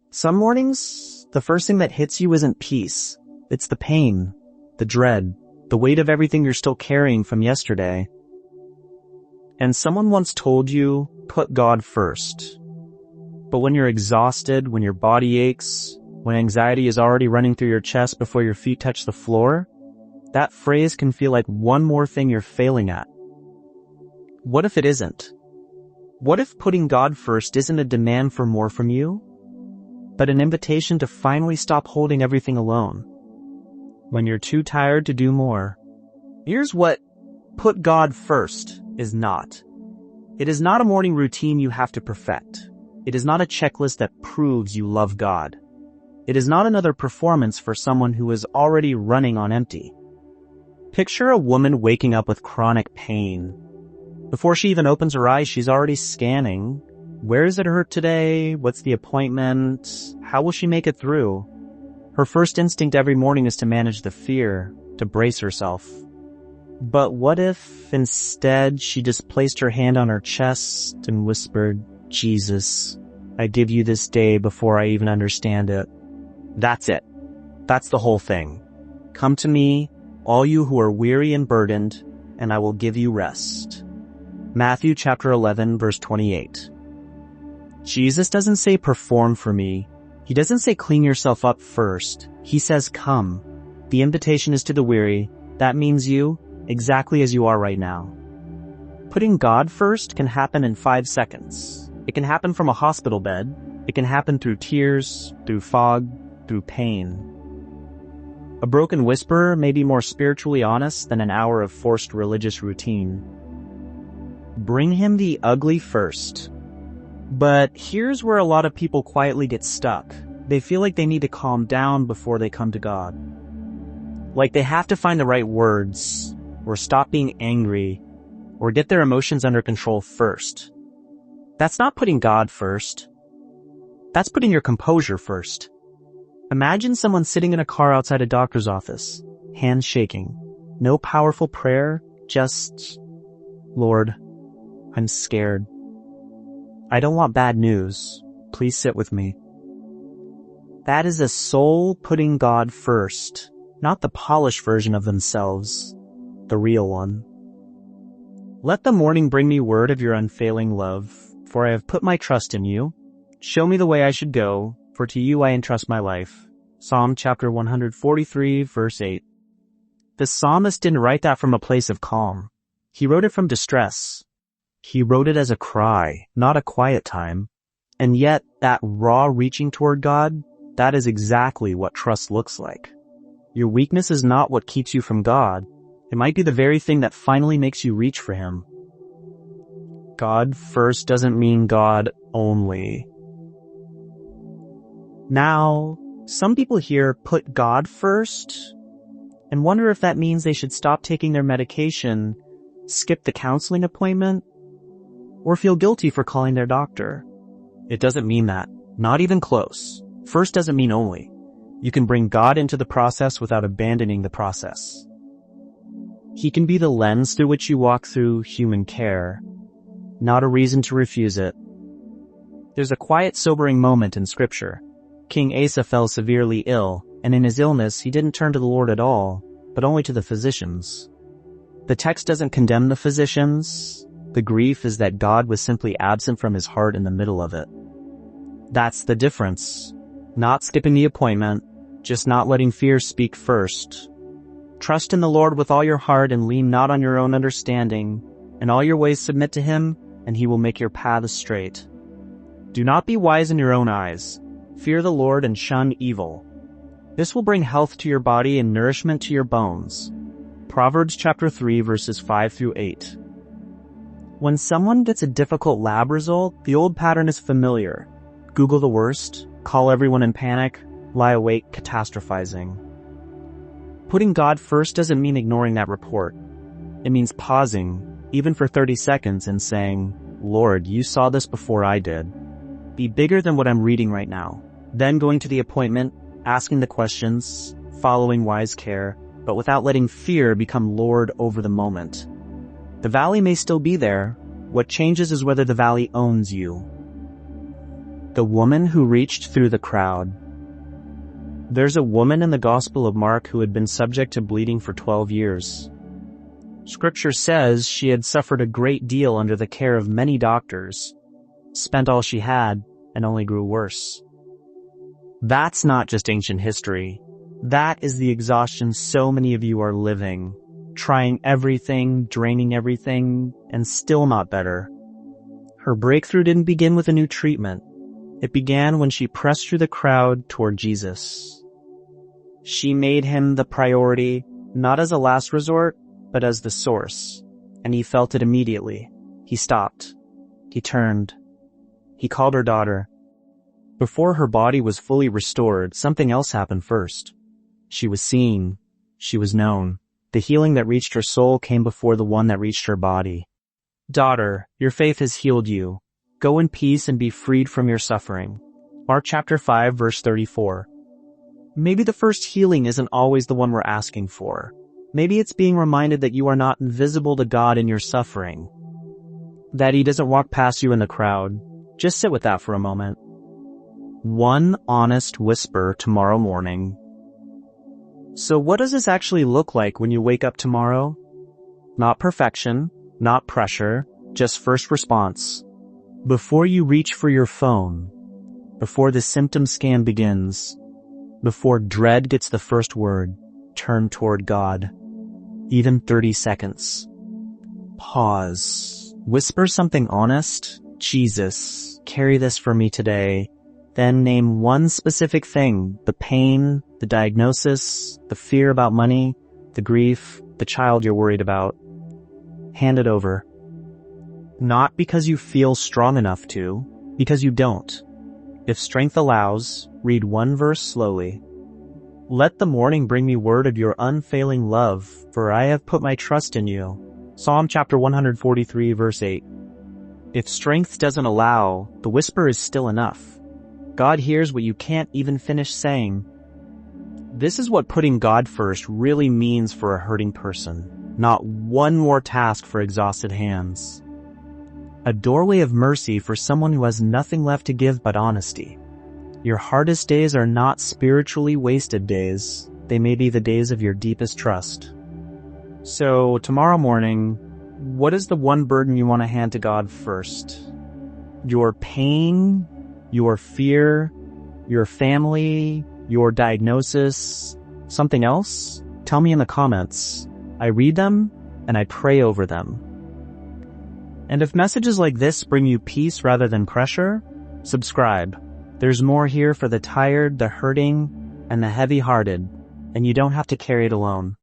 Some mornings, the first thing that hits you isn't peace. It's the pain, the dread, the weight of everything you're still carrying from yesterday. And someone once told you, put God first. But when you're exhausted, when your body aches, when anxiety is already running through your chest before your feet touch the floor, that phrase can feel like one more thing you're failing at. What if it isn't? What if putting God first isn't a demand for more from you, but an invitation to finally stop holding everything alone? When you're too tired to do more. Here's what put God first is not. It is not a morning routine you have to perfect. It is not a checklist that proves you love God. It is not another performance for someone who is already running on empty. Picture a woman waking up with chronic pain. Before she even opens her eyes, she's already scanning. Where does it hurt today? What's the appointment? How will she make it through? Her first instinct every morning is to manage the fear, to brace herself. But what if, instead, she just placed her hand on her chest and whispered, Jesus, I give you this day before I even understand it. That's it. That's the whole thing. Come to me, all you who are weary and burdened, and I will give you rest. Matthew chapter 11, verse 28. Jesus doesn't say perform for me. He doesn't say clean yourself up first. He says come. The invitation is to the weary. That means you, exactly as you are right now. Putting God first can happen in 5 seconds. It can happen from a hospital bed. It can happen through tears, through fog, through pain. A broken whisper may be more spiritually honest than an hour of forced religious routine. Bring him the ugly first. But here's where a lot of people quietly get stuck. They feel like they need to calm down before they come to God. Like they have to find the right words, or stop being angry, or get their emotions under control first. That's not putting God first. That's putting your composure first. Imagine someone sitting in a car outside a doctor's office, hands shaking. No powerful prayer, just, Lord, I'm scared. I don't want bad news. Please sit with me. That is a soul putting God first, not the polished version of themselves, the real one. Let the morning bring me word of your unfailing love, for I have put my trust in you. Show me the way I should go, for to you I entrust my life. Psalm chapter 143, verse 8. The psalmist didn't write that from a place of calm. He wrote it from distress. He wrote it as a cry, not a quiet time. And yet, that raw reaching toward God, that is exactly what trust looks like. Your weakness is not what keeps you from God. It might be the very thing that finally makes you reach for Him. God first doesn't mean God only. Now, some people here put God first and wonder if that means they should stop taking their medication, skip the counseling appointment, or feel guilty for calling their doctor. It doesn't mean that. Not even close. First doesn't mean only. You can bring God into the process without abandoning the process. He can be the lens through which you walk through human care, not a reason to refuse it. There's a quiet, sobering moment in Scripture. King Asa fell severely ill, and in his illness he didn't turn to the Lord at all, but only to the physicians. The text doesn't condemn the physicians. The grief is that God was simply absent from his heart in the middle of it. That's the difference. Not skipping the appointment, just not letting fear speak first. Trust in the Lord with all your heart and lean not on your own understanding. In all your ways submit to him, and he will make your paths straight. Do not be wise in your own eyes. Fear the Lord and shun evil. This will bring health to your body and nourishment to your bones. Proverbs chapter 3, verses 5 through 8. When someone gets a difficult lab result, the old pattern is familiar. Google the worst, call everyone in panic, lie awake catastrophizing. Putting God first doesn't mean ignoring that report. It means pausing, even for 30 seconds, and saying, Lord, you saw this before I did. Be bigger than what I'm reading right now. Then going to the appointment, asking the questions, following wise care, but without letting fear become Lord over the moment. The valley may still be there. What changes is whether the valley owns you. The woman who reached through the crowd. There's a woman in the Gospel of Mark who had been subject to bleeding for 12 years. Scripture says she had suffered a great deal under the care of many doctors, spent all she had, and only grew worse. That's not just ancient history. That is the exhaustion so many of you are living, trying everything, draining everything, and still not better. Her breakthrough didn't begin with a new treatment. It began when she pressed through the crowd toward Jesus. She made him the priority, not as a last resort, but as the source, and he felt it immediately. He stopped. He turned. He called her daughter. Before her body was fully restored, something else happened first. She was seen. She was known. The healing that reached her soul came before the one that reached her body. Daughter, your faith has healed you. Go in peace and be freed from your suffering. Mark chapter 5, verse 34. Maybe the first healing isn't always the one we're asking for. Maybe it's being reminded that you are not invisible to God in your suffering. That he doesn't walk past you in the crowd. Just sit with that for a moment. One honest whisper tomorrow morning. So what does this actually look like when you wake up tomorrow? Not perfection, not pressure, just first response. Before you reach for your phone, before the symptom scan begins, before dread gets the first word, turn toward God. Even 30 seconds. Pause. Whisper something honest. Jesus, carry this for me today. Then name one specific thing, the pain, the diagnosis, the fear about money, the grief, the child you're worried about. Hand it over. Not because you feel strong enough to, because you don't. If strength allows, read one verse slowly. Let the morning bring me word of your unfailing love, for I have put my trust in you. Psalm chapter 143, verse 8. If strength doesn't allow, the whisper is still enough. God hears what you can't even finish saying. This is what putting God first really means for a hurting person. Not one more task for exhausted hands. A doorway of mercy for someone who has nothing left to give but honesty. Your hardest days are not spiritually wasted days. They may be the days of your deepest trust. So, tomorrow morning, what is the one burden you want to hand to God first? Your pain, your fear, your family, your diagnosis, something else? Tell me in the comments. I read them and I pray over them. And if messages like this bring you peace rather than pressure, subscribe. There's more here for the tired, the hurting, and the heavy-hearted, and you don't have to carry it alone.